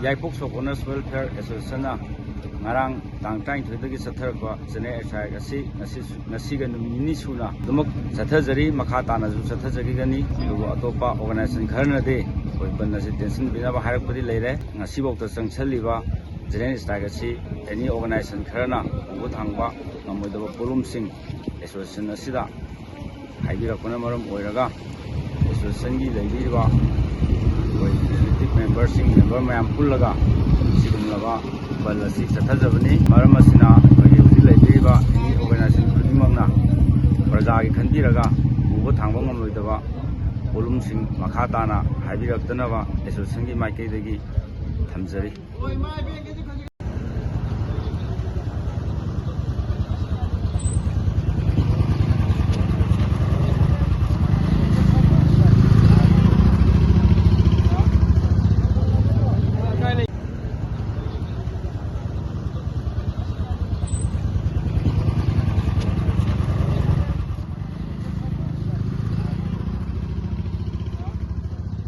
ꯌꯥꯏꯄꯣꯛ ꯁꯣꯛ honours welfare ꯑꯦꯁꯣꯁꯤꯌꯦꯁꯟꯅ ꯉꯔꯥꯡ ꯇꯥꯡ 23ꯗꯒꯤ ꯆꯠꯊꯔꯛꯄ general exercise ꯑꯁꯤ ꯉꯁꯤꯒ ꯅꯨꯃꯤꯠ ꯅꯤꯅꯤ ꯁꯨꯅ ꯑꯗꯨꯃꯛ ꯆꯠꯊꯖꯔꯤ, ꯃꯈꯥ ꯇꯥꯅꯁꯨ ꯆꯠꯊꯖꯈꯤꯒꯅꯤ꯫ ꯑꯗꯨꯕꯨ ꯑꯇꯣꯞꯄ ꯑꯣꯔꯒꯅꯥꯏꯖꯦꯁꯟ ꯈꯔꯅꯗꯤ ꯑꯩꯈꯣꯏ ꯕꯟ ꯑꯁꯤ ꯇꯦꯟꯁꯤꯟꯕꯤꯅꯕ ꯍꯥꯏꯔꯛꯄꯗꯤ ꯂꯩꯔꯦ꯫ ꯉꯁꯤꯐꯥꯎꯗ ꯆꯪꯁꯤꯜꯂꯤꯕ ꯖꯦꯅꯔꯦꯜ ꯑꯦꯛꯁꯔꯁꯥꯏꯖ ꯑꯁꯤ ꯑꯦꯅꯤ ꯑꯣꯔꯒꯅꯥꯏꯖꯦꯁꯟ ꯈꯔꯅ ꯎꯕ ꯊꯥꯡꯕ ꯉꯝꯃꯣꯏꯗꯕ ꯄꯣꯠꯂꯨꯝꯁꯤꯡ ꯑꯦꯁꯣꯁꯤꯌꯦꯁꯟ ꯑꯁꯤꯗ ꯍꯥꯏꯕꯤꯔꯛꯄꯅ ꯃꯔꯝ ꯑꯣꯏꯔꯒ ꯑꯦꯁꯣꯁꯤꯌꯦꯁꯟꯒꯤ ꯂꯩꯕꯤꯔꯤꯕ ꯑꯩꯈꯣꯏ ꯑꯦꯛꯇꯤꯚ ꯃꯦꯝꯕꯔ ꯃꯌꯥꯝ ꯄꯨꯜꯂꯒ ꯁꯤꯒꯨꯝꯂꯕ ꯕꯟ ꯑꯁꯤ ꯆꯠꯊꯖꯕꯅꯤ꯫ ꯃꯔꯝ ꯑꯁꯤꯅ ꯑꯩꯈꯣꯏꯒꯤ ꯍꯧꯖꯤꯛ ꯂꯩꯕꯤꯔꯤꯕ ꯑꯦꯅꯤ ꯑꯣꯔꯒꯅꯥꯏꯖꯦꯁꯟ ꯈꯨꯗꯤꯡꯃꯛꯅ ꯄ꯭ꯔꯖꯥꯒꯤ ꯈꯟꯕꯤꯔꯒ ꯎꯕ ꯊꯥꯡꯕ ꯉꯝꯂꯣꯏꯗꯕ ꯄꯣꯠꯂꯨꯝꯁꯤꯡ ꯃꯈꯥ ꯇꯥꯅ ꯍꯥꯏꯕꯤꯔꯛꯇꯅꯕ ꯑꯦꯁꯣꯁꯤꯌꯦꯁꯟꯒꯤ ꯃꯥꯏꯀꯩꯗꯒꯤ ꯊꯝꯖꯔꯤ꯫